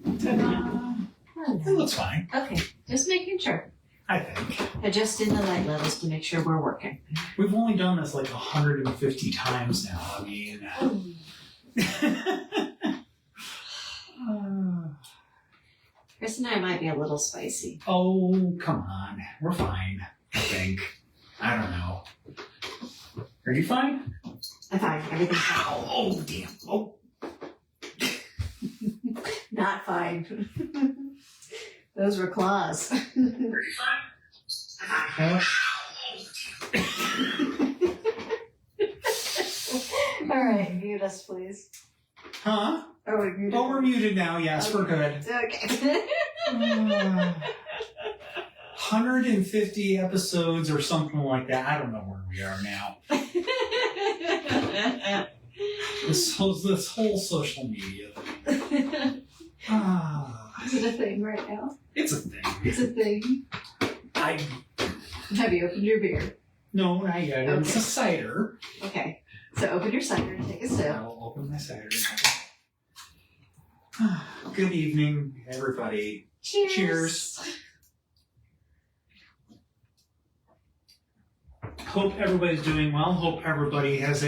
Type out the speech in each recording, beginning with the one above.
It looks fine. Okay, just making sure. I think. Adjusting the light levels to make sure we're working. We've only done this like 150 times now. I mean... Chris and I might be a little spicy. Oh, come on. We're fine, I think. I don't know. Are you fine? I'm fine. Everything's fine. Oh, damn. Oh. Not fine. Those were claws. Are you fine? All right, mute us, please. Huh? Oh, we're muted. Oh, we're muted now. Yes, okay. We're good. Okay. 150 episodes or something like that. I don't know where we are now. This whole social media thing. Is it a thing right now? It's a thing. It's a thing. Have you opened your beer? No, not yet. Okay. It's a cider. Okay. So open your cider and take a sip. I will open my cider. Good evening, everybody. Cheers. Cheers. Hope everybody's doing well. Hope everybody has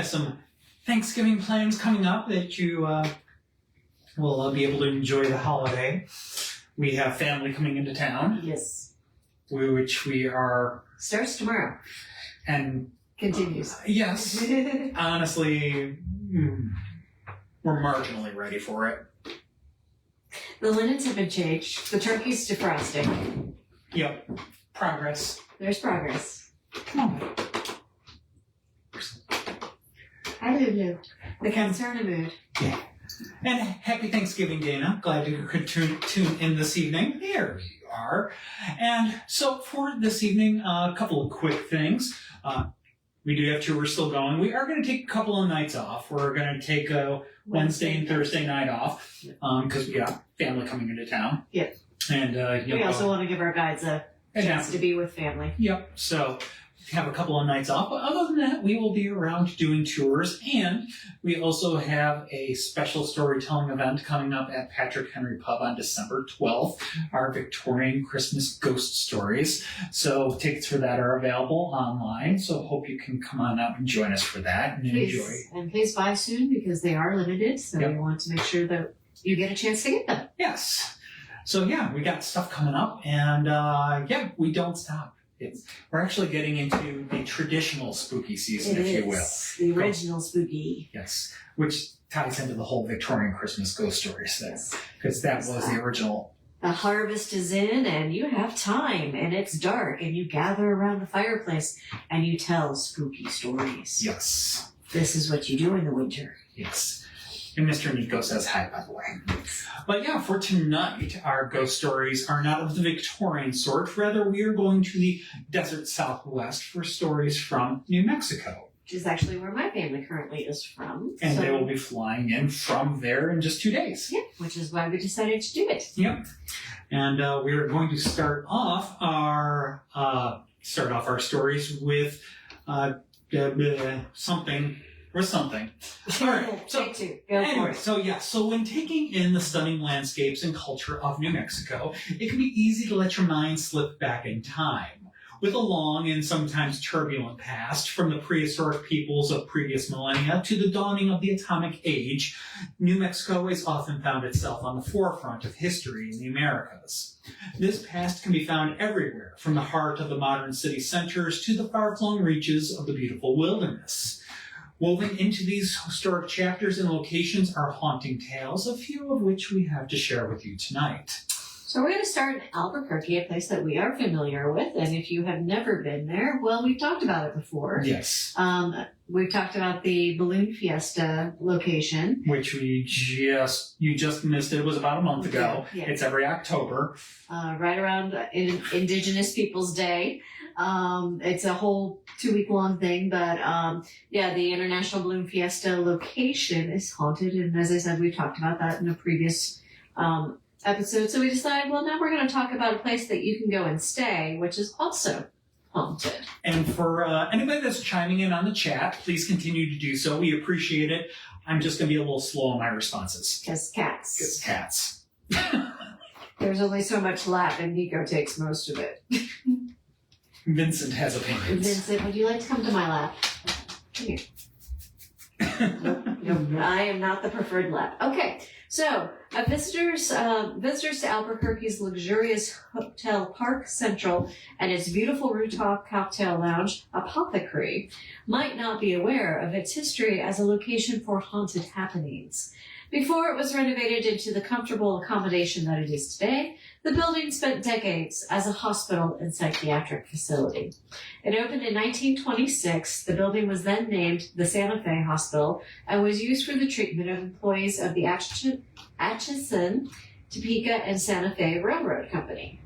some Thanksgiving plans coming up that you will be able to enjoy the holiday. We have family coming into town. Yes. Which we are... Starts tomorrow. And... Continues. Yes. Honestly, we're marginally ready for it. The linens have been changed. The turkey's defrosting. Yep. Progress. There's progress. Come on. Hi, Lulu. The concern of mood. Yeah. And happy Thanksgiving, Dana. Glad you could tune in this evening. There you are. And so for this evening, a couple of quick things. We do have tours still going. We are going to take a couple of nights off. We're going to take a Wednesday and Thursday night off because we got family coming into town. Yep. And we also want to give our guides a chance to be with family. Yep. So have a couple of nights off. But other than that, we will be around doing tours. And we also have a special storytelling event coming up at Patrick Henry Pub on December 12th, our Victorian Christmas Ghost Stories. So tickets for that are available online. So hope you can come on out and join us for that and enjoy. And please buy soon because they are limited. So we want to make sure that you get a chance to get them. Yes. So yeah, we got stuff coming up. And we don't stop. We're actually getting into the traditional spooky season, if you will. The original spooky. Yes, which ties into the whole Victorian Christmas ghost stories thing, because that was the original. The harvest is in, and you have time, and it's dark, and you gather around the fireplace, and you tell spooky stories. Yes. This is what you do in the winter. Yes. And Mr. Nico says hi, by the way. But yeah, for tonight, our ghost stories are not of the Victorian sort. Rather, we are going to the desert Southwest for stories from New Mexico. Which is actually where my family currently is from. And they will be flying in from there in just 2 days. Yeah, which is why we decided to do it. Yep. And we are going to start off our stories with something. Or something. All right. So, so when taking in the stunning landscapes and culture of New Mexico, it can be easy to let your mind slip back in time. With a long and sometimes turbulent past, from the prehistoric peoples of previous millennia to the dawning of the atomic age, New Mexico has often found itself on the forefront of history in the Americas. This past can be found everywhere, from the heart of the modern city centers to the far-flung reaches of the beautiful wilderness. Woven into these historic chapters and locations are haunting tales, a few of which we have to share with you tonight. So we're going to start in Albuquerque, a place that we are familiar with, and if you have never been there, well, we've talked about it before. Yes. We've talked about the Balloon Fiesta location. Which you just missed. It was about a month ago. Yeah. It's every October. Right around Indigenous Peoples Day. It's a whole 2-week-long thing, but the International Balloon Fiesta location is haunted, and as I said, we've talked about that in a previous episode. So we decided, well, now we're going to talk about a place that you can go and stay, which is also haunted. And for anybody that's chiming in on the chat, please continue to do so. We appreciate it. I'm just going to be a little slow on my responses. Because cats. Because cats. There's only so much lap, and Nico takes most of it. Vincent has opinions. Vincent, would you like to come to my lap? Come here. Nope, I am not the preferred lap. Okay, so visitors to Albuquerque's luxurious hotel Parq Central and its beautiful rooftop cocktail lounge, Apothecary, might not be aware of its history as a location for haunted happenings. Before it was renovated into the comfortable accommodation that it is today, the building spent decades as a hospital and psychiatric facility. It opened in 1926. The building was then named the Santa Fe Hospital and was used for the treatment of employees of the Atchison, Topeka, and Santa Fe Railroad Company.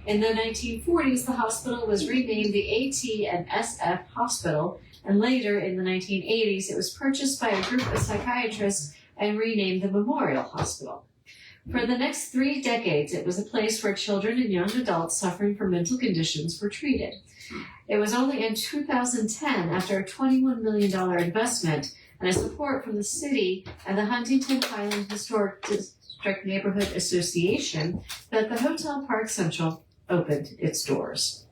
In the 1940s, the hospital was renamed the AT and SF Hospital, and later in the 1980s, it was purchased by a group of psychiatrists and renamed the Memorial Hospital. For the next 3 decades, it was a place where children and young adults suffering from mental conditions were treated. It was only in 2010, after a $21 million investment and a support from the city and the Huntington Highland Historic District Neighborhood Association, that the Hotel Parq Central opened its doors.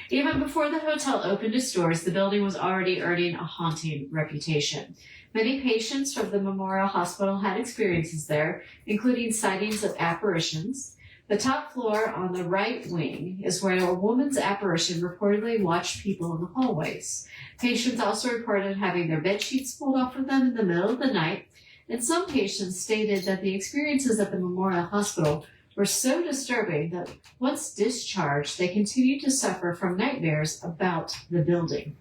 Even before the hotel opened its doors, the building was already earning a haunting reputation. Many patients from the Memorial Hospital had experiences there, including sightings of apparitions. The top floor on the right wing is where a woman's apparition reportedly watched people in the hallways. Patients also reported having their bed sheets pulled off of them in the middle of the night, and some patients stated that the experiences at the Memorial Hospital were so disturbing that once discharged, they continued to suffer from nightmares about the building.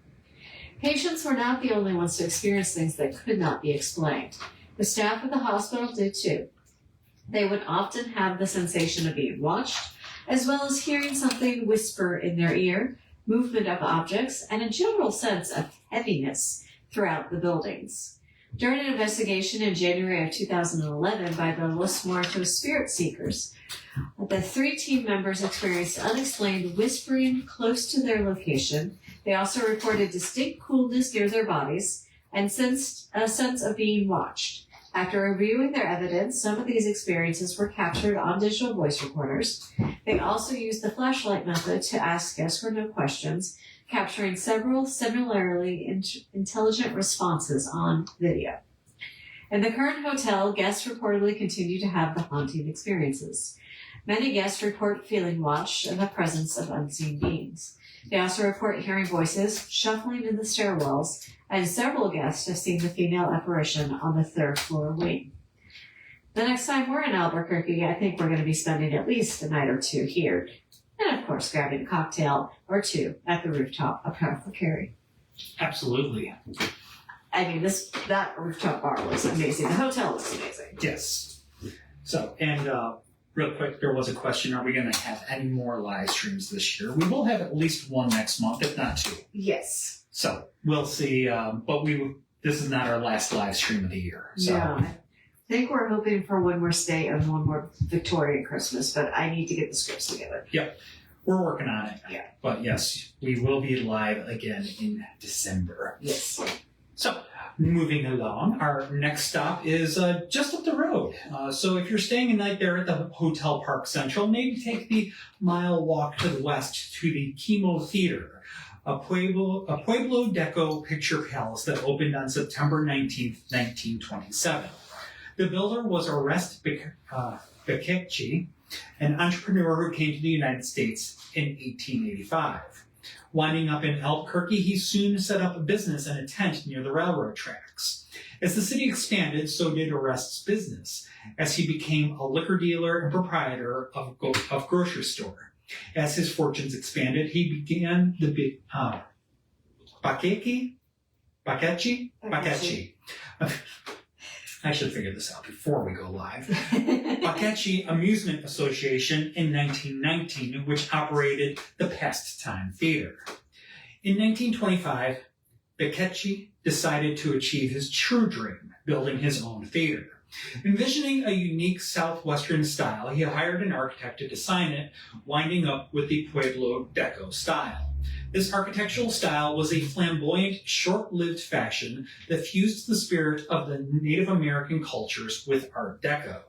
Patients were not the only ones to experience things that could not be explained. The staff of the hospital did too. They would often have the sensation of being watched, as well as hearing something whisper in their ear, movement of objects, and a general sense of heaviness throughout the buildings. During an investigation in January of 2011 by the Los Muertos Spirit Seekers, the 3 team members experienced unexplained whispering close to their location. They also reported distinct coolness near their bodies and sensed a sense of being watched. After reviewing their evidence, some of these experiences were captured on digital voice recorders. They also used the flashlight method to ask yes or no questions, capturing several similarly intelligent responses on video. In the current hotel, guests reportedly continue to have the haunting experiences. Many guests report feeling watched and the presence of unseen beings. They also report hearing voices, shuffling in the stairwells, and several guests have seen the female apparition on the 3rd floor wing. The next time we're in Albuquerque, I think we're going to be spending at least a night or 2 here. And of course, grabbing a cocktail or 2 at the rooftop of Albuquerque. Absolutely. I mean, that rooftop bar was amazing. The hotel was amazing. Yes. So, and real quick, there was a question, are we going to have any more live streams this year? We will have at least 1 next month, if not 2. Yes. So, we'll see. But this is not our last live stream of the year. So. Yeah. I think we're hoping for 1 more stay and 1 more Victorian Christmas, but I need to get the scripts together. Yep. We're working on it. Yeah. But yes, we will be live again in December. Yes. So, moving along, our next stop is just up the road. So if you're staying a night there at the Hotel Parq Central, maybe take the mile walk to the west to the KiMo Theater, a Pueblo Deco picture palace that opened on September 19th, 1927. The builder was Orest Bekeci, an entrepreneur who came to the United States in 1885. Winding up in Albuquerque, he soon set up a business in a tent near the railroad tracks. As the city expanded, so did Orest's business, as he became a liquor dealer and proprietor of grocery store. As his fortunes expanded, he began the Bakeci. I should figure this out before we go live. Bakeci Amusement Association in 1919, which operated the Pastime Theater. In 1925, Bakeci decided to achieve his true dream, building his own theater. Envisioning a unique southwestern style, he hired an architect to design it, winding up with the Pueblo Deco style. This architectural style was a flamboyant, short-lived fashion that fused the spirit of the Native American cultures with Art Deco.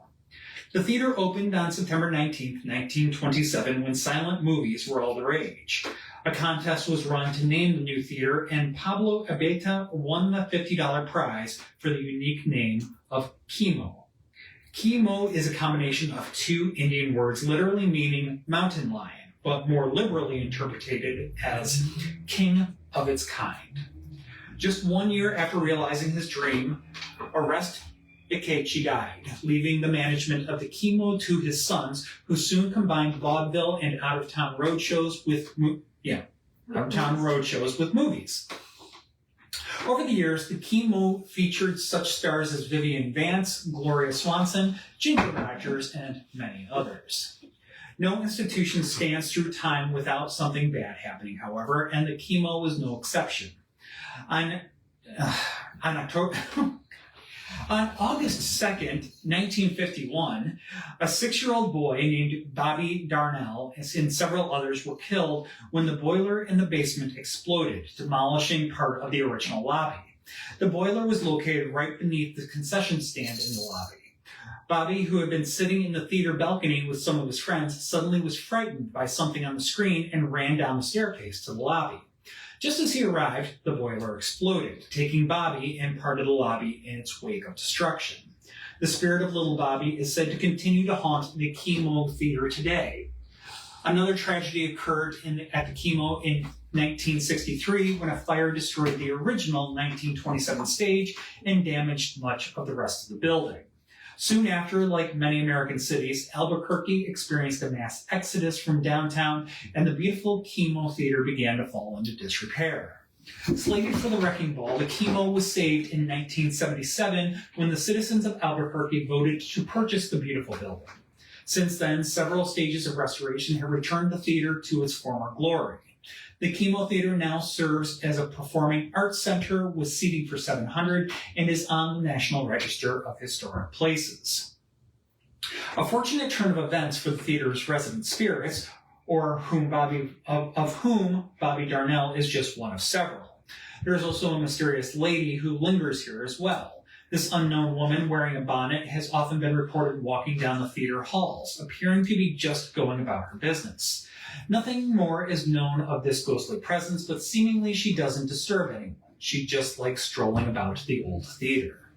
The theater opened on September 19, 1927, when silent movies were all the rage. A contest was run to name the new theater, and Pablo Abeta won the $50 prize for the unique name of KiMo. KiMo is a combination of two Indian words literally meaning mountain lion, but more liberally interpreted as king of its kind. Just 1 year after realizing his dream, Ikechi died, leaving the management of the KiMo to his sons, who soon combined vaudeville and out-of-town roadshows with movies. Over the years, the KiMo featured such stars as Vivian Vance, Gloria Swanson, Ginger Rogers, and many others. No institution stands through time without something bad happening, however, and the KiMo was no exception. On August 2nd, 1951, a 6-year-old boy named Bobby Darnell and several others were killed when the boiler in the basement exploded, demolishing part of the original lobby. The boiler was located right beneath the concession stand in the lobby. Bobby, who had been sitting in the theater balcony with some of his friends, suddenly was frightened by something on the screen and ran down the staircase to the lobby. Just as he arrived, the boiler exploded, taking Bobby and part of the lobby in its wake of destruction. The spirit of little Bobby is said to continue to haunt the KiMo Theater today. Another tragedy occurred at the KiMo in 1963 when a fire destroyed the original 1927 stage and damaged much of the rest of the building. Soon after, like many American cities, Albuquerque experienced a mass exodus from downtown, and the beautiful KiMo Theater began to fall into disrepair. Slated for the wrecking ball, the KiMo was saved in 1977 when the citizens of Albuquerque voted to purchase the beautiful building. Since then, several stages of restoration have returned the theater to its former glory. The KiMo Theater now serves as a performing arts center with seating for 700 and is on the National Register of Historic Places. A fortunate turn of events for the theater's resident spirits, of whom Bobby Darnell is just one of several. There is also a mysterious lady who lingers here as well. This unknown woman wearing a bonnet has often been reported walking down the theater halls, appearing to be just going about her business. Nothing more is known of this ghostly presence, but seemingly she doesn't disturb anyone. She just likes strolling about the old theater.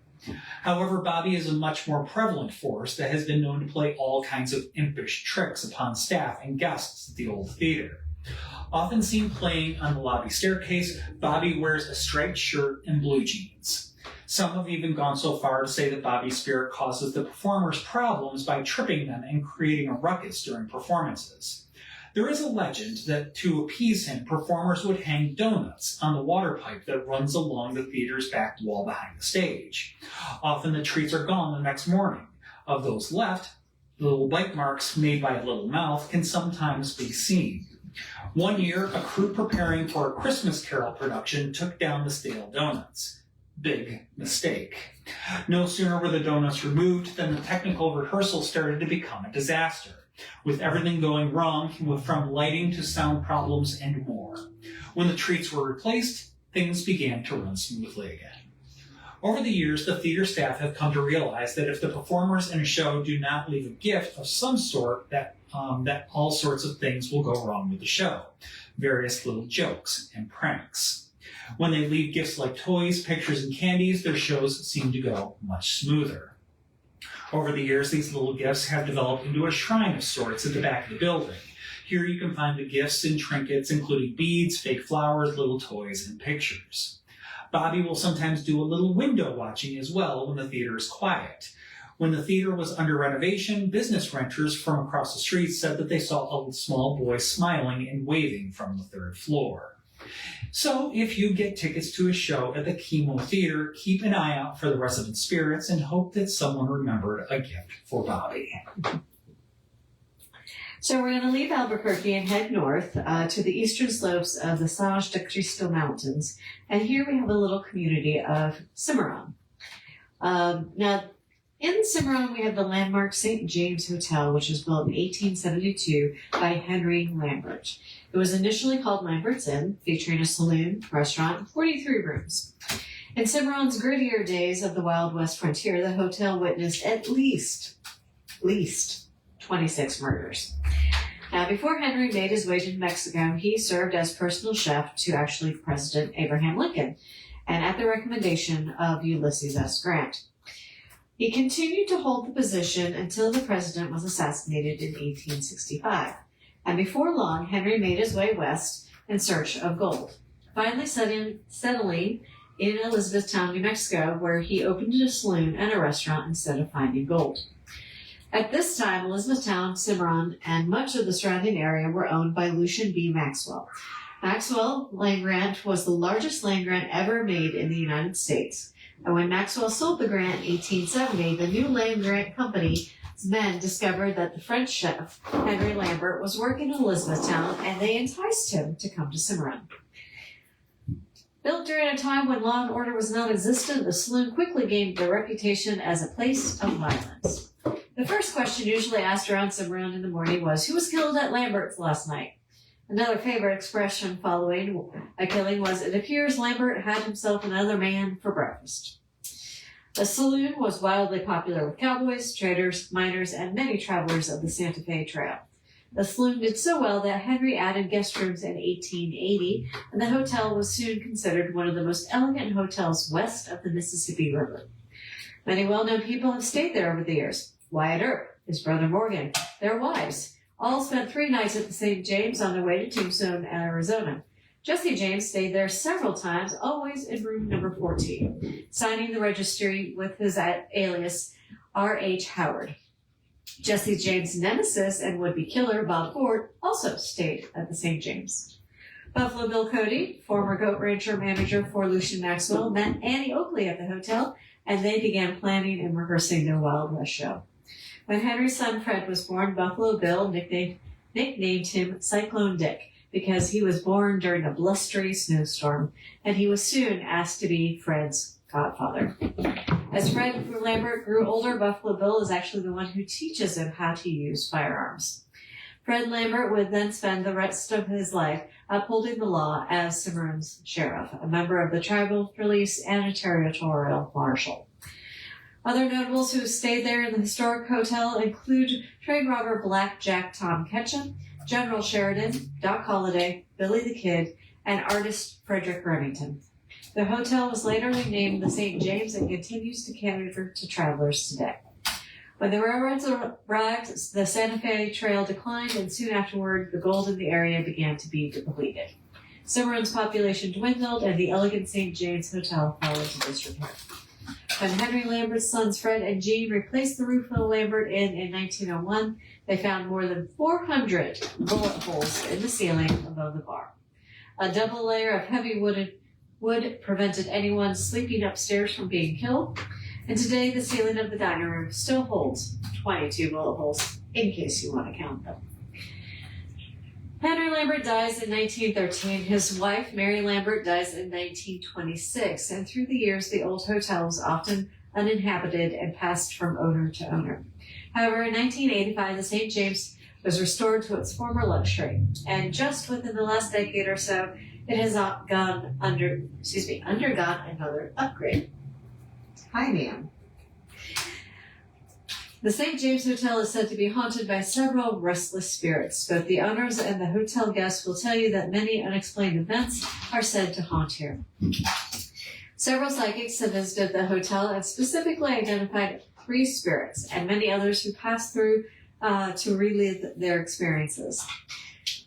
However, Bobby is a much more prevalent force that has been known to play all kinds of impish tricks upon staff and guests at the old theater. Often seen playing on the lobby staircase, Bobby wears a striped shirt and blue jeans. Some have even gone so far to say that Bobby's spirit causes the performers problems by tripping them and creating a ruckus during performances. There is a legend that to appease him, performers would hang donuts on the water pipe that runs along the theater's back wall behind the stage. Often the treats are gone the next morning. Of those left, the little bite marks made by a little mouth can sometimes be seen. 1 year, a crew preparing for a Christmas Carol production took down the stale donuts. Big mistake. No sooner were the donuts removed than the technical rehearsal started to become a disaster, with everything going wrong from lighting to sound problems and more. When the treats were replaced, things began to run smoothly again. Over the years, the theater staff have come to realize that if the performers in a show do not leave a gift of some sort, that all sorts of things will go wrong with the show. Various little jokes and pranks. When they leave gifts like toys, pictures, and candies, their shows seem to go much smoother. Over the years, these little gifts have developed into a shrine of sorts at the back of the building. Here you can find the gifts and trinkets, including beads, fake flowers, little toys, and pictures. Bobby will sometimes do a little window watching as well when the theater is quiet. When the theater was under renovation, business renters from across the street said that they saw a small boy smiling and waving from the 3rd floor. So, if you get tickets to a show at the KiMo Theater, keep an eye out for the resident spirits and hope that someone remembered a gift for Bobby. So we're going to leave Albuquerque and head north to the eastern slopes of the Sage de Cristo Mountains. And here we have a little community of Cimarron. Now, In Cimarron, we have the landmark St. James Hotel, which was built in 1872 by Henry Lambert. It was initially called Lambert's Inn, featuring a saloon, restaurant, and 43 rooms. In Cimarron's grittier days of the Wild West frontier, the hotel witnessed at least 26 murders. Now, before Henry made his way to Mexico, he served as personal chef to actually President Abraham Lincoln, and at the recommendation of Ulysses S. Grant. He continued to hold the position until the president was assassinated in 1865, and before long, Henry made his way west in search of gold, finally settling in Elizabethtown, New Mexico, where he opened a saloon and a restaurant instead of finding gold. At this time, Elizabethtown, Cimarron, and much of the surrounding area were owned by Lucian B. Maxwell. Maxwell land grant was the largest land grant ever made in the United States. And when Maxwell sold the grant in 1870, the new land grant company's men discovered that the French chef, Henry Lambert, was working in Elizabethtown, and they enticed him to come to Cimarron. Built during a time when law and order was non-existent, the saloon quickly gained a reputation as a place of violence. The first question usually asked around Cimarron in the morning was, "Who was killed at Lambert's last night?" Another favorite expression following a killing was, "It appears Lambert had himself another man for breakfast." The saloon was wildly popular with cowboys, traders, miners, and many travelers of the Santa Fe Trail. The saloon did so well that Henry added guest rooms in 1880, and the hotel was soon considered one of the most elegant hotels west of the Mississippi River. Many well-known people have stayed there over the years. Wyatt Earp, his brother Morgan, their wives, all spent 3 nights at the St. James on their way to Tombstone, Arizona. Jesse James stayed there several times, always in room number 14, signing the registry with his alias R.H. Howard. Jesse James' nemesis and would-be killer, Bob Ford, also stayed at the St. James. Buffalo Bill Cody, former goat rancher manager for Lucian Maxwell, met Annie Oakley at the hotel, and they began planning and rehearsing their Wild West show. When Henry's son Fred was born, Buffalo Bill nicknamed him Cyclone Dick because he was born during a blustery snowstorm, and he was soon asked to be Fred's godfather. As Fred Lambert grew older, Buffalo Bill is actually the one who teaches him how to use firearms. Fred Lambert would then spend the rest of his life upholding the law as Cimarron's sheriff, a member of the tribal police, and a territorial marshal. Other notables who stayed there in the historic hotel include trade robber Black Jack Tom Ketchum, General Sheridan, Doc Holliday, Billy the Kid, and artist Frederick Remington. The hotel was later renamed the St. James and continues to cater to travelers today. When the railroads arrived, the Santa Fe Trail declined, and soon afterward, the gold in the area began to be depleted. Cimarron's population dwindled, and the elegant St. James Hotel fell into disrepair. When Henry Lambert's sons Fred and Jean replaced the roof of the Lambert Inn in 1901, they found more than 400 bullet holes in the ceiling above the bar. A double layer of heavy wood prevented anyone sleeping upstairs from being killed, and today the ceiling of the dining room still holds 22 bullet holes, in case you want to count them. Henry Lambert dies in 1913. His wife, Mary Lambert, dies in 1926, and through the years, the old hotel was often uninhabited and passed from owner to owner. However, in 1985, the St. James was restored to its former luxury, and just within the last decade or so, it has undergone another upgrade. Hi, ma'am. The St. James Hotel is said to be haunted by several restless spirits. Both the owners and the hotel guests will tell you that many unexplained events are said to haunt here. Several psychics have visited the hotel and specifically identified 3 spirits, and many others who passed through to relive their experiences.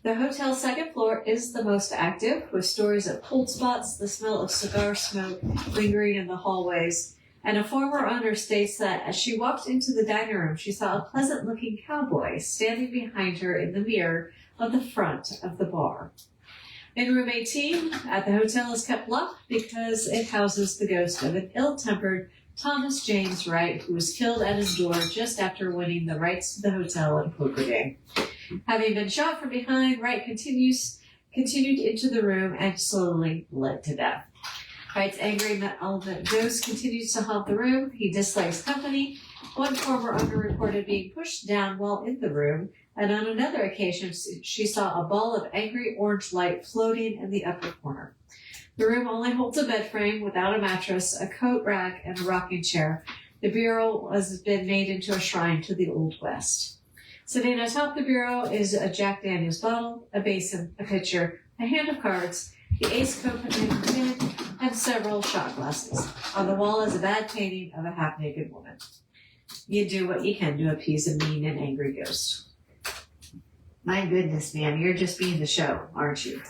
The hotel's second floor is the most active, with stories of cold spots, the smell of cigar smoke lingering in the hallways, and a former owner states that as she walked into the dining room, she saw a pleasant-looking cowboy standing behind her in the mirror on the front of the bar. In room 18 at the hotel is kept locked because it houses the ghost of an ill-tempered Thomas James Wright, who was killed at his door just after winning the rights to the hotel in a poker game. Having been shot from behind, Wright continued into the room and slowly bled to death. Wright's angry elephant ghost continues to haunt the room. He dislikes company One former owner reported being pushed down while in the room, and on another occasion she saw a ball of angry orange light floating in the upper corner. The room only holds a bed frame without a mattress, a coat rack, and a rocking chair. The bureau has been made into a shrine to the Old West. Sitting atop the bureau is a Jack Daniels bottle, a basin, a pitcher, a hand of cards, the ace coconut pin, and several shot glasses. On the wall is a bad painting of a half-naked woman. You do what you can to appease a mean and angry ghost. My goodness, man, you're just being the show, aren't you?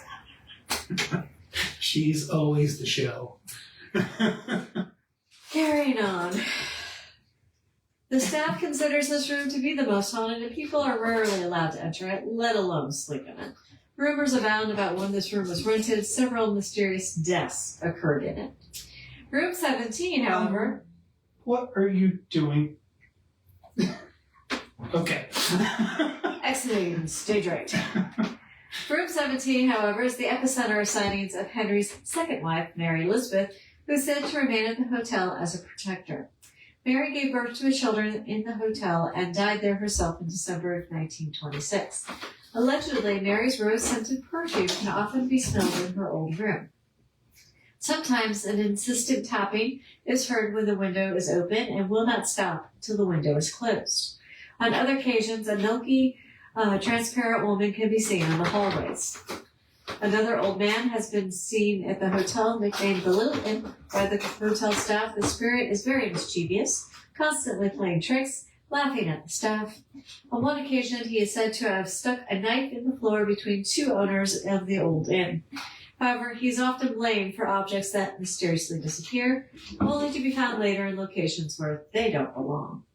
She's always the show. Carrying on. The staff considers this room to be the most haunted, and people are rarely allowed to enter it, let alone sleep in it. Rumors abound about when this room was rented. Several mysterious deaths occurred in it. Room 17, however... What are you doing? Okay. Exiting stage right. Room 17, however, is the epicenter of sightings of Henry's second wife, Mary Elizabeth, who is said to remain at the hotel as a protector. Mary gave birth to children in the hotel and died there herself in December of 1926. Allegedly, Mary's rose-scented perfume can often be smelled in her old room. Sometimes an insistent tapping is heard when the window is open and will not stop till the window is closed. On other occasions, a milky, transparent woman can be seen in the hallways. Another old man has been seen at the hotel, nicknamed the Little Imp by the hotel staff. The spirit is very mischievous, constantly playing tricks, laughing at the staff. On one occasion, he is said to have stuck a knife in the floor between two owners of the old inn. However, he is often blamed for objects that mysteriously disappear, only to be found later in locations where they don't belong.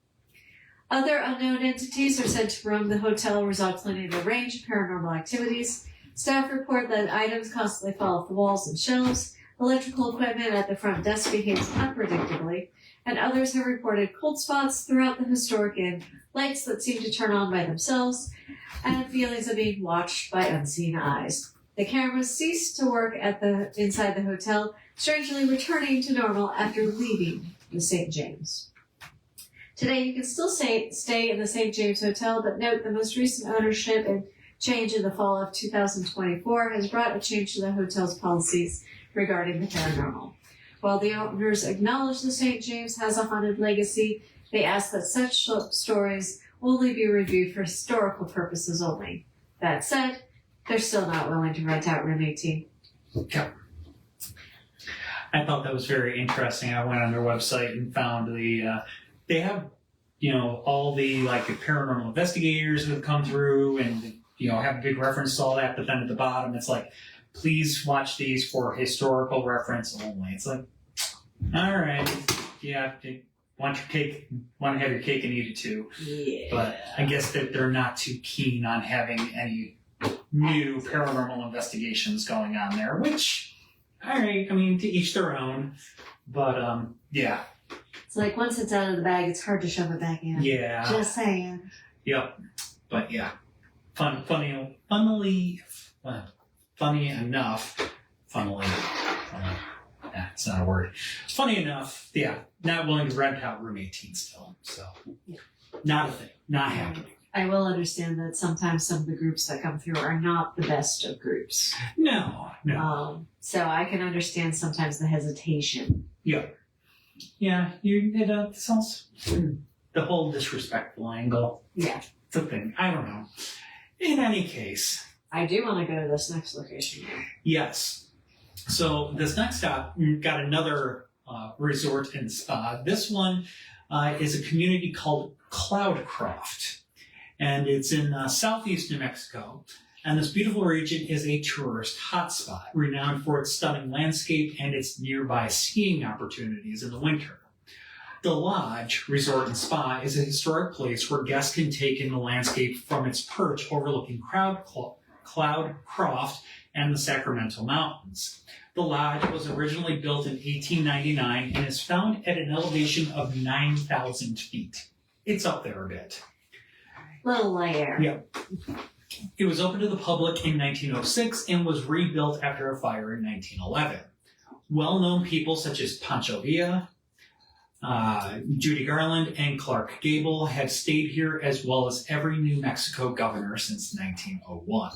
Other unknown entities are said to roam the hotel, resulting in a range of paranormal activities. Staff report that items constantly fall off the walls and shelves, electrical equipment at the front desk behaves unpredictably, and others have reported cold spots throughout the historic inn, lights that seem to turn on by themselves, and feelings of being watched by unseen eyes. The cameras ceased to work inside the hotel, strangely returning to normal after leaving the St. James. Today, you can still stay in the St. James Hotel, but note the most recent ownership and change in the fall of 2024 has brought a change to the hotel's policies regarding the paranormal. While the owners acknowledge the St. James has a haunted legacy, they ask that such stories only be reviewed for historical purposes only. That said, they're still not willing to rent out room 18. Okay. I thought that was very interesting. I went on their website and found they have, all the paranormal investigators that have come through and, have a big reference to all that, but then at the bottom it's like, please watch these for historical reference only. It's like, all right, yeah, want to have your cake and eat it too. Yeah. But I guess that they're not too keen on having any new paranormal investigations going on there, which, all right, to each their own. But, yeah. It's like once it's out of the bag, it's hard to shove it back in. Yeah. Just saying. Yep. But, yeah. Funny enough, it's not a word. Funny enough, yeah, not willing to rent out room 18 still. So, yeah. Not a thing. Not happening. I will understand that sometimes some of the groups that come through are not the best of groups. No. So I can understand sometimes the hesitation. Yeah. Yeah, it's also the whole disrespectful angle. Yeah. It's a thing. I don't know. In any case. I do want to go to this next location. Yes. So this next stop got another resort and spa. This one is a community called Cloudcroft. And it's in southeast New Mexico. And this beautiful region is a tourist hotspot, renowned for its stunning landscape and its nearby skiing opportunities in the winter. The Lodge Resort and Spa is a historic place where guests can take in the landscape from its perch overlooking Cloudcroft and the Sacramento Mountains. The Lodge was originally built in 1899 and is found at an elevation of 9,000 feet. It's up there a bit. Little layer. Yep. It was opened to the public in 1906 and was rebuilt after a fire in 1911. Well-known people such as Pancho Villa, Judy Garland and Clark Gable have stayed here, as well as every New Mexico governor since 1901.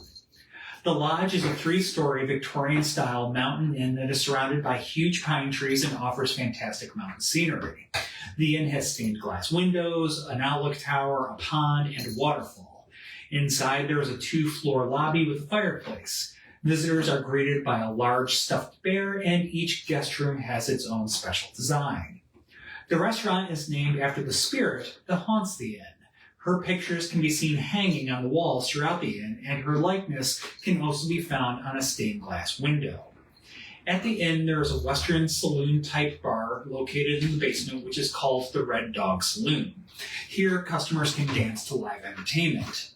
The lodge is a 3-story Victorian-style mountain inn that is surrounded by huge pine trees and offers fantastic mountain scenery. The inn has stained glass windows, an outlook tower, a pond, and a waterfall. Inside, there is a 2-floor lobby with a fireplace. Visitors are greeted by a large stuffed bear, and each guest room has its own special design. The restaurant is named after the spirit that haunts the inn. Her pictures can be seen hanging on the walls throughout the inn, and her likeness can also be found on a stained glass window. At the inn, there is a Western saloon-type bar located in the basement, which is called the Red Dog Saloon. Here, customers can dance to live entertainment.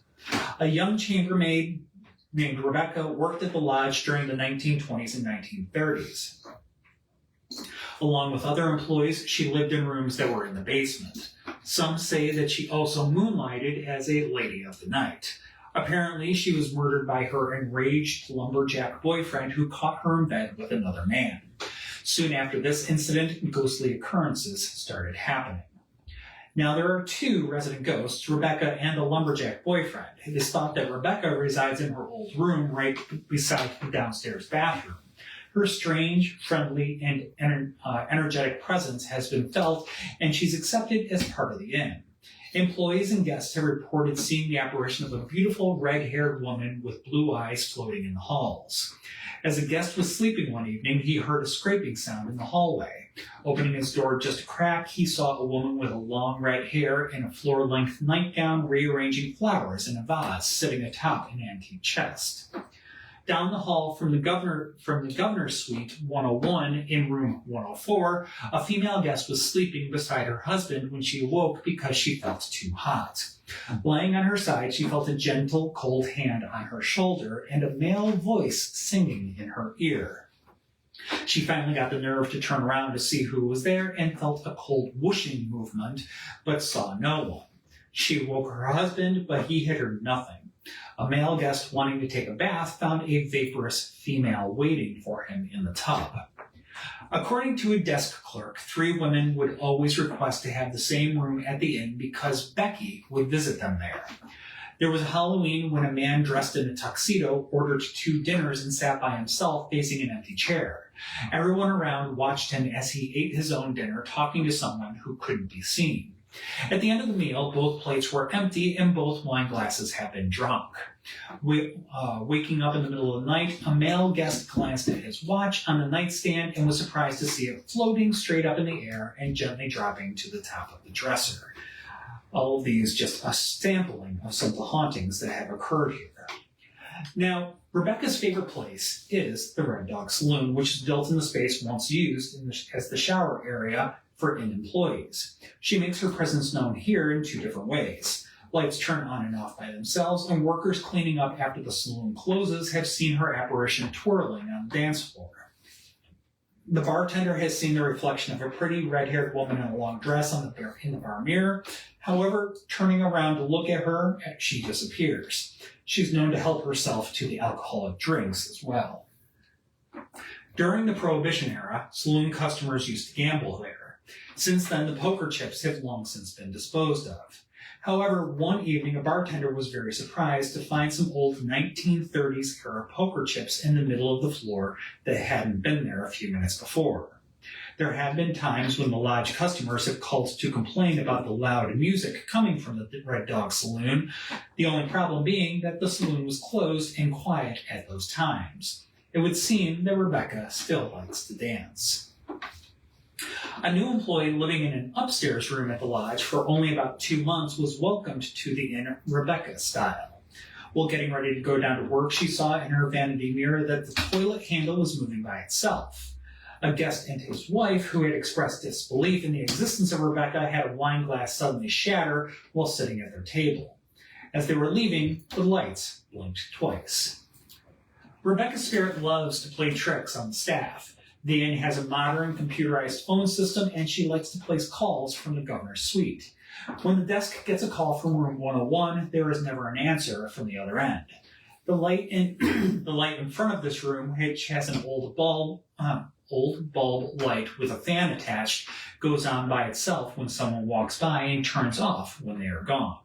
A young chambermaid named Rebecca worked at the lodge during the 1920s and 1930s. Along with other employees, she lived in rooms that were in the basement. Some say that she also moonlighted as a lady of the night. Apparently, she was murdered by her enraged lumberjack boyfriend who caught her in bed with another man. Soon after this incident, ghostly occurrences started happening. Now, there are 2 resident ghosts, Rebecca and the lumberjack boyfriend. It is thought that Rebecca resides in her old room right beside the downstairs bathroom. Her strange, friendly, and energetic presence has been felt, and she's accepted as part of the inn. Employees and guests have reported seeing the apparition of a beautiful red-haired woman with blue eyes floating in the halls. As a guest was sleeping one evening, he heard a scraping sound in the hallway. Opening his door just a crack, he saw a woman with a long red hair and a floor-length nightgown rearranging flowers in a vase sitting atop an antique chest. Down the hall from the governor's suite 101 in room 104, a female guest was sleeping beside her husband when she awoke because she felt too hot. Lying on her side, she felt a gentle, cold hand on her shoulder and a male voice singing in her ear. She finally got the nerve to turn around to see who was there and felt a cold whooshing movement, but saw no one. She woke her husband, but he had heard nothing. A male guest wanting to take a bath found a vaporous female waiting for him in the tub. According to a desk clerk, 3 women would always request to have the same room at the inn because Becky would visit them there. There was a Halloween when a man dressed in a tuxedo ordered 2 dinners and sat by himself facing an empty chair. Everyone around watched him as he ate his own dinner, talking to someone who couldn't be seen. At the end of the meal, both plates were empty and both wine glasses had been drunk. Waking up in the middle of the night, a male guest glanced at his watch on the nightstand and was surprised to see it floating straight up in the air and gently dropping to the top of the dresser. All of these just a sampling of some of the hauntings that have occurred here. Now, Rebecca's favorite place is the Red Dog Saloon, which is built in the space once used as the shower area for inn employees. She makes her presence known here in 2 different ways. Lights turn on and off by themselves, and workers cleaning up after the saloon closes have seen her apparition twirling on the dance floor. The bartender has seen the reflection of a pretty red-haired woman in a long dress in the bar mirror. However, turning around to look at her, she disappears. She's known to help herself to the alcoholic drinks as well. During the Prohibition era, saloon customers used to gamble there. Since then, the poker chips have long since been disposed of. However, one evening, a bartender was very surprised to find some old 1930s-era poker chips in the middle of the floor that hadn't been there a few minutes before. There have been times when the lodge customers have called to complain about the loud music coming from the Red Dog Saloon, the only problem being that the saloon was closed and quiet at those times. It would seem that Rebecca still likes to dance. A new employee living in an upstairs room at the lodge for only about 2 months was welcomed to the inn Rebecca style. While getting ready to go down to work, she saw in her vanity mirror that the toilet handle was moving by itself. A guest and his wife, who had expressed disbelief in the existence of Rebecca, had a wine glass suddenly shatter while sitting at their table. As they were leaving, the lights blinked twice. Rebecca's spirit loves to play tricks on the staff. The inn has a modern computerized phone system, and she likes to place calls from the governor's suite. When the desk gets a call from room 101, there is never an answer from the other end. The light in front of this room, which has an old bulb, old bulb light with a fan attached goes on by itself when someone walks by and turns off when they are gone.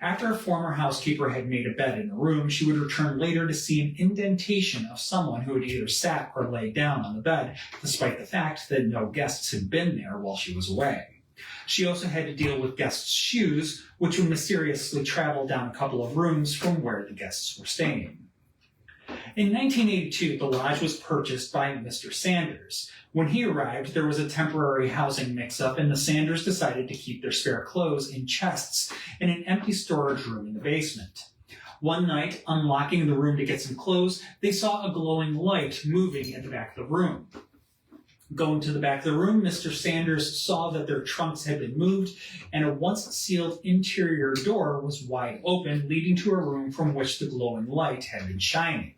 After a former housekeeper had made a bed in a room, she would return later to see an indentation of someone who had either sat or laid down on the bed, despite the fact that no guests had been there while she was away. She also had to deal with guests' shoes, which would mysteriously travel down a couple of rooms from where the guests were staying. In 1982, the lodge was purchased by Mr. Sanders. When he arrived, there was a temporary housing mix-up, and the Sanders decided to keep their spare clothes in chests in an empty storage room in the basement. One night, unlocking the room to get some clothes, they saw a glowing light moving at the back of the room. Going to the back of the room, Mr. Sanders saw that their trunks had been moved, and a once-sealed interior door was wide open, leading to a room from which the glowing light had been shining.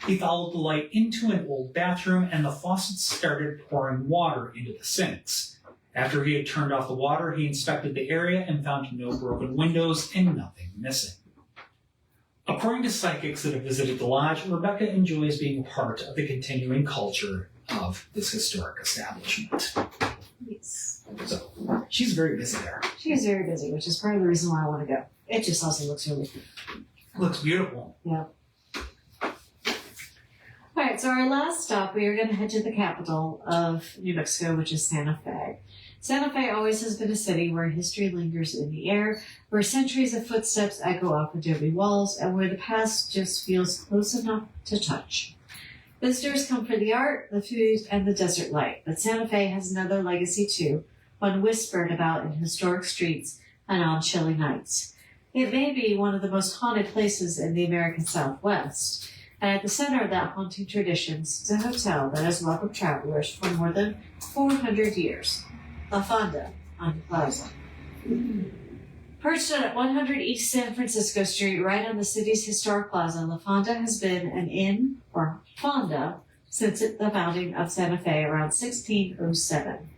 He followed the light into an old bathroom, and the faucets started pouring water into the sinks. After he had turned off the water, he inspected the area and found no broken windows and nothing missing. According to psychics that have visited the lodge, Rebecca enjoys being a part of the continuing culture of this historic establishment. Yes. So, she's very busy there. She is very busy, which is part of the reason why I want to go. It just also looks really good. Looks beautiful. Yeah. All right, so our last stop, we are going to head to the capital of New Mexico, which is Santa Fe. Santa Fe always has been a city where history lingers in the air, where centuries of footsteps echo off adobe walls, and where the past just feels close enough to touch. Visitors come for the art, the food, and the desert light, but Santa Fe has another legacy too, one whispered about in historic streets and on chilly nights. It may be one of the most haunted places in the American Southwest, and at the center of that haunting tradition is a hotel that has welcomed travelers for more than 400 years, La Fonda on the Plaza. Perched at 100 East San Francisco Street, right on the city's historic plaza, La Fonda has been an inn, or Fonda, since the founding of Santa Fe around 1607.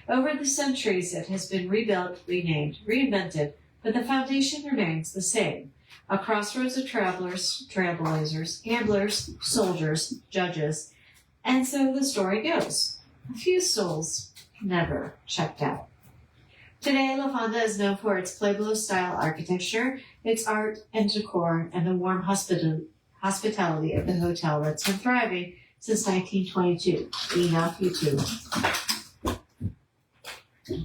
Over the centuries, it has been rebuilt, renamed, reinvented, but the foundation remains the same. A crossroads of travelers, trailblazers, gamblers, soldiers, judges, and so the story goes. A few souls never checked out. Today, La Fonda is known for its Pueblo-style architecture, its art and decor, and the warm hospitality of the hotel that's been thriving since 1922. Enough, you two.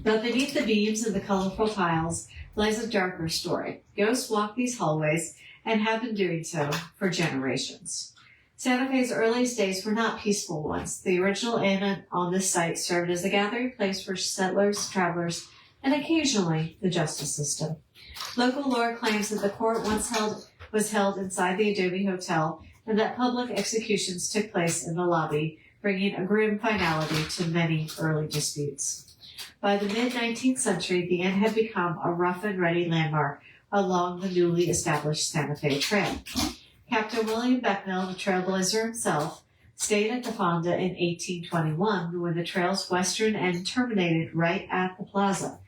But beneath the beams and the colorful tiles lies a darker story. Ghosts walk these hallways and have been doing so for generations. Santa Fe's earliest days were not peaceful ones. The original inn on this site served as a gathering place for settlers, travelers, and occasionally the justice system. Local lore claims that the court was held inside the Adobe Hotel and that public executions took place in the lobby, bringing a grim finality to many early disputes. By the mid-19th century, the inn had become a rough-and-ready landmark along the newly established Santa Fe Trail. Captain William Becknell, the trailblazer himself, stayed at the Fonda in 1821 when the trail's western end terminated right at the plaza.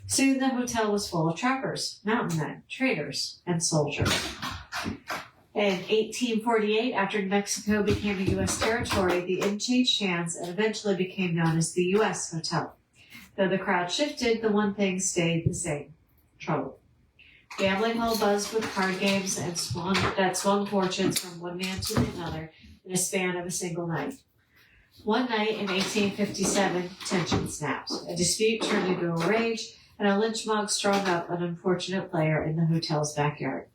Soon the hotel was full of trappers, mountain men, traders, and soldiers. In 1848, after New Mexico became a U.S. territory, the inn changed hands and eventually became known as the U.S. Hotel. Though the crowd shifted, the one thing stayed the same: trouble. Gambling hall buzzed with card games and swung fortunes from one man to another in a span of a single night. One night in 1857, tension snapped. A dispute turned into a rage, and a lynch mob strung up an unfortunate player in the hotel's backyard.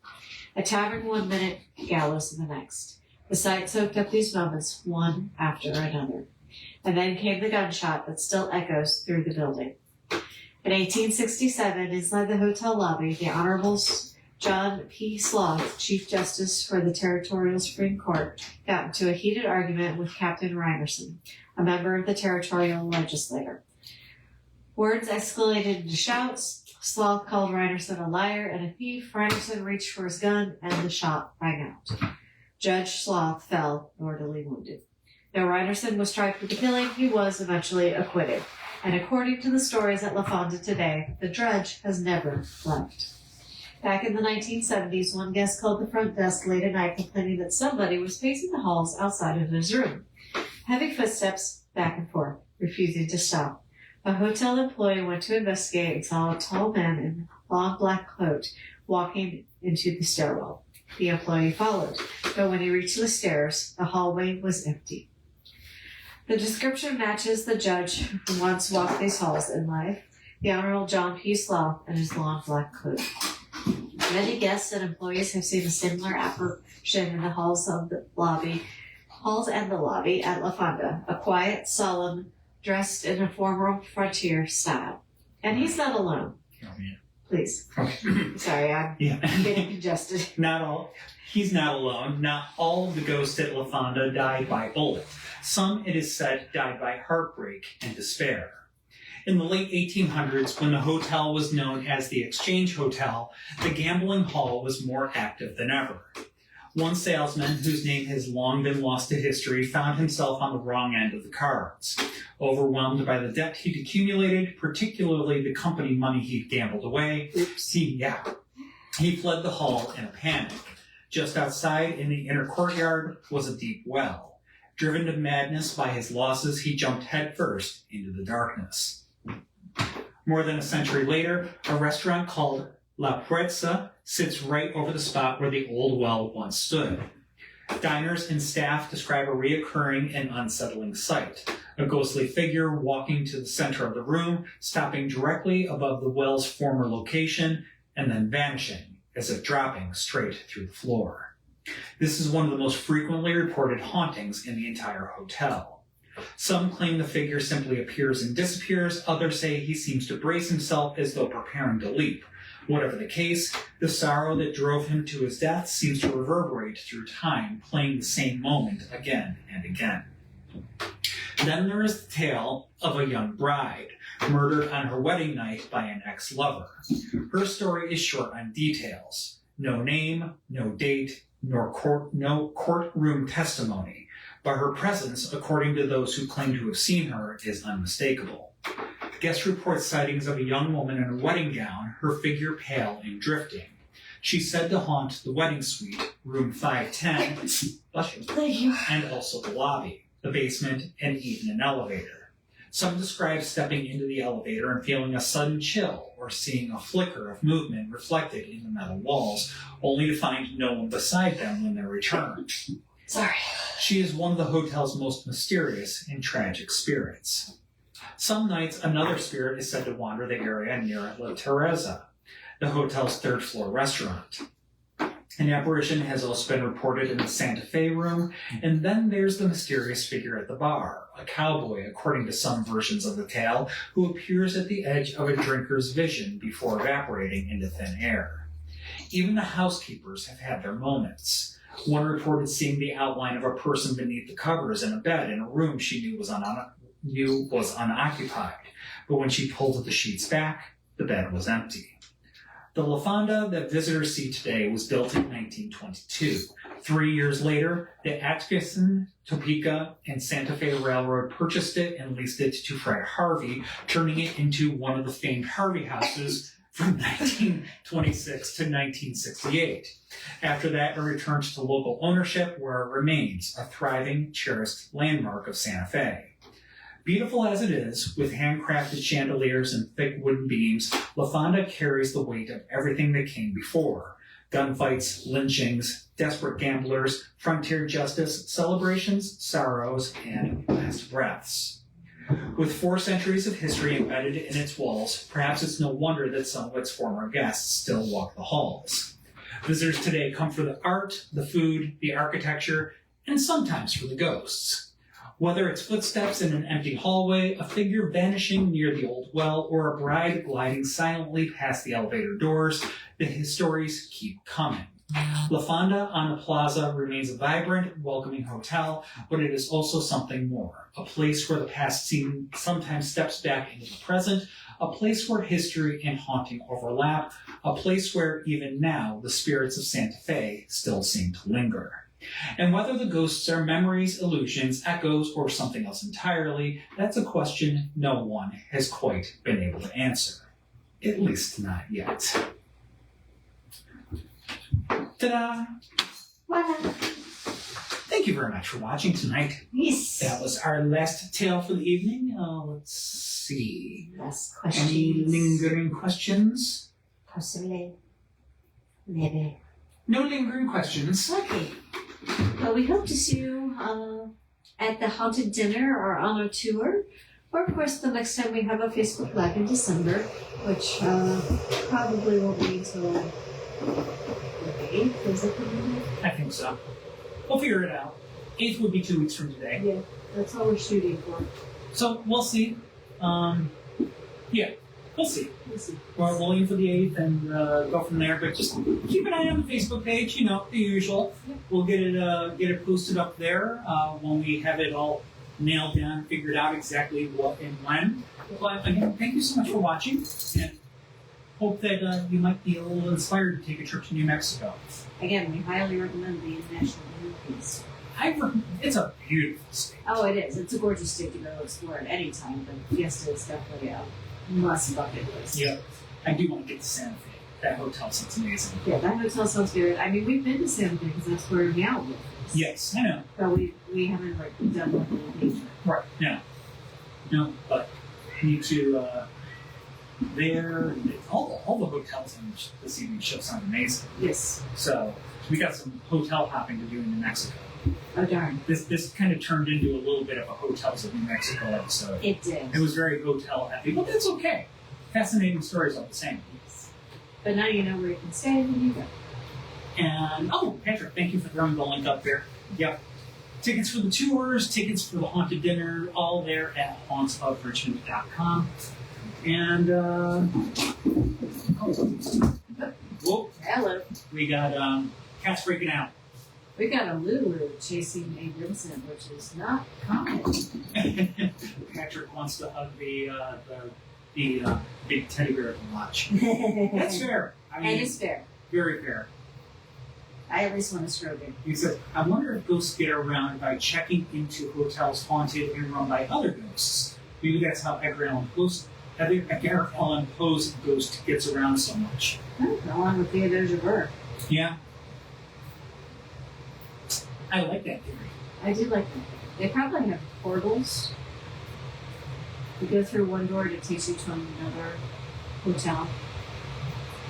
A tavern 1 minute, gallows the next. The site soaked up these moments, one after another. And then came the gunshot that still echoes through the building. In 1867, inside the hotel lobby, the Honorable John P. Sloth, Chief Justice for the Territorial Supreme Court, got into a heated argument with Captain Reinerson, a member of the territorial legislature. Words escalated into shouts. Sloth called Reinerson a liar and a thief. Reinerson reached for his gun, and the shot rang out. Judge Sloth fell, mortally wounded. Though Reinerson was charged with the killing, he was eventually acquitted. And according to the stories at La Fonda today, the judge has never left. Back in the 1970s, one guest called the front desk late at night complaining that somebody was pacing the halls outside of his room. Heavy footsteps, back and forth, refusing to stop. A hotel employee went to investigate and saw a tall man in a long black coat walking into the stairwell. The employee followed, but when he reached the stairs, the hallway was empty. The description matches the judge who once walked these halls in life, the Honorable John P. Slough in his long black coat. Many guests and employees have seen a similar apparition in the halls and the lobby at La Fonda, a quiet, solemn, dressed in a formal frontier style. And he's not alone. Oh, yeah. Please. Okay. Sorry, I'm getting congested. He's not alone. Not all of the ghosts at La Fonda died by bullet. Some, it is said, died by heartbreak and despair. In the late 1800s, when the hotel was known as the Exchange Hotel, the gambling hall was more active than ever. One salesman, whose name has long been lost to history, found himself on the wrong end of the cards. Overwhelmed by the debt he'd accumulated, particularly the company money he'd gambled away, he fled the hall in a panic. Just outside, in the inner courtyard, was a deep well. Driven to madness by his losses, he jumped headfirst into the darkness. More than a century later, a restaurant called La Plaza sits right over the spot where the old well once stood. Diners and staff describe a reoccurring and unsettling sight. A ghostly figure walking to the center of the room, stopping directly above the well's former location, and then vanishing, as if dropping straight through the floor. This is one of the most frequently reported hauntings in the entire hotel. Some claim the figure simply appears and disappears, others say he seems to brace himself as though preparing to leap. Whatever the case, the sorrow that drove him to his death seems to reverberate through time, playing the same moment again and again. Then there is the tale of a young bride, murdered on her wedding night by an ex-lover. Her story is short on details. No name, no date, no courtroom testimony, but her presence, according to those who claim to have seen her, is unmistakable. Guest reports sightings of a young woman in a wedding gown, her figure pale and drifting. She's said to haunt the wedding suite, room 510, Thank you. and also the lobby, the basement, and even an elevator. Some describe stepping into the elevator and feeling a sudden chill or seeing a flicker of movement reflected in the metal walls, only to find no one beside them when they return. Sorry. She is one of the hotel's most mysterious and tragic spirits. Some nights, another spirit is said to wander the area near La Teresa, the hotel's third-floor restaurant. An apparition has also been reported in the Santa Fe room, and then there's the mysterious figure at the bar, a cowboy, according to some versions of the tale, who appears at the edge of a drinker's vision before evaporating into thin air. Even the housekeepers have had their moments. One reported seeing the outline of a person beneath the covers in a bed in a room she knew was unoccupied, but when she pulled the sheets back, the bed was empty. The La Fonda that visitors see today was built in 1922. 3 years later, the Atchison, Topeka, and Santa Fe Railroad purchased it and leased it to Fred Harvey, turning it into one of the famed Harvey houses from 1926 to 1968. After that, it returned to local ownership, where it remains a thriving, cherished landmark of Santa Fe. Beautiful as it is, with handcrafted chandeliers and thick wooden beams, La Fonda carries the weight of everything that came before. Gunfights, lynchings, desperate gamblers, frontier justice, celebrations, sorrows, and last breaths. With 4 centuries of history embedded in its walls, perhaps it's no wonder that some of its former guests still walk the halls. Visitors today come for the art, the food, the architecture, and sometimes for the ghosts. Whether it's footsteps in an empty hallway, a figure vanishing near the old well, or a bride gliding silently past the elevator doors, the stories keep coming. La Fonda on the Plaza remains a vibrant, welcoming hotel, but it is also something more. A place where the past sometimes steps back into the present, a place where history and haunting overlap, a place where, even now, the spirits of Santa Fe still seem to linger. And whether the ghosts are memories, illusions, echoes, or something else entirely, that's a question no one has quite been able to answer. At least not yet. Ta-da! Voilà. Thank thank you very much for watching tonight. Yes. That was our last tale for the evening. Let's see. Last questions. Any lingering questions? Possibly. Maybe. No lingering questions. Okay. Well, we hope to see you at the haunted dinner or on a tour. Or, of course, the next time we have a Facebook Live in December, which probably won't be until the 8th, is it? I think so. We'll figure it out. 8th would be 2 weeks from today. Yeah, that's all we're shooting for. So, we'll see. Yeah, we'll see. We'll see. We'll aim for the 8th and go from there. But just keep an eye on the Facebook page, you know, the usual. Yep. We'll get it posted up there when we have it all nailed down, figured out exactly what and when. But again, thank you so much for watching, and hope that you might be a little inspired to take a trip to New Mexico. Again, we highly recommend the International Movies. It's a beautiful state. Oh, it is. It's a gorgeous state to go explore at any time, but Fiesta is definitely a must bucket list. Yep. I do want to get to Santa Fe. That hotel sounds amazing. Yeah, that hotel sounds good. I mean, we've been to Santa Fe because that's where Meow lives. Yes, I know. But we haven't done like a nature. Right. Yeah. No, but I need to. All the hotels in this evening show sound amazing. Yes. So we got some hotel hopping to do in New Mexico. Oh darn. This kind of turned into a little bit of a Hotels of New Mexico episode. It did. It was very hotel heavy, but that's okay. Fascinating stories all the same. Yes. But now you know where you can stay when you go. And Patrick, thank you for throwing the link up there. Yep. Tickets for the tours, tickets for the haunted dinner, all there at hauntsofrichmond.com. And whoop, Hello. we got cats freaking out. We got a Lulu chasing a Vincent, which is not common. Patrick wants to hug the big teddy bear at the lodge. That's fair. I mean, And it's fair. very fair. I at least want to stroke it. He says, I wonder if ghosts get around by checking into hotels haunted and run by other ghosts. Maybe that's how Edgar Allan Poe's ghost gets around so much. Along with Theodore Javert. Yeah. I like that theory. I do like them. They probably have portals. You go through one door and it takes you to another hotel.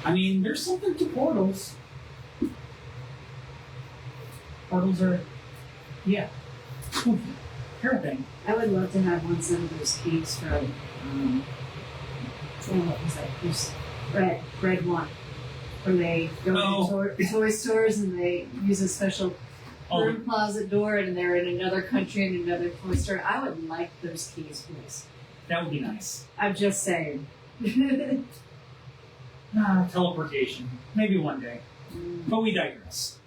I mean, there's something to portals. Portals are, yeah, spooky. Everything. I would love to have one set of those keys for, what was that? There's Red One. Where they go to toy stores and they use a special room closet door and they're in another country and another toy store. I would like those keys, please. That would be nice. I'm just saying. Teleportation. Maybe one day. But we digress.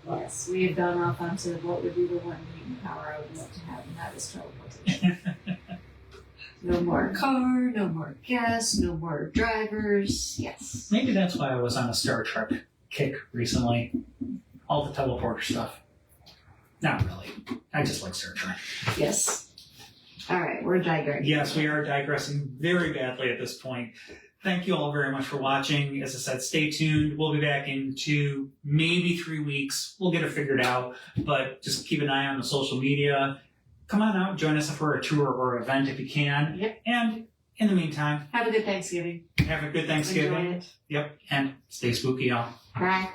Yes, we have gone off onto what would be the one mutant power I would love to have, and that is teleportation. No more car, no more gas, no more drivers. Yes. Maybe that's why I was on a Star Trek kick recently. All the teleporter stuff. Not really. I just like Star Trek. Yes. All right, we're digressing. Yes, we are digressing very badly at this point. Thank you all very much for watching. As I said, stay tuned. We'll be back in 2, maybe 3 weeks. We'll get it figured out, but just keep an eye on the social media. Come on out, join us for a tour or event if you can. Yep. And in the meantime, have a good Thanksgiving. have a good Thanksgiving. Enjoy it. Yep. And stay spooky, y'all. Bye.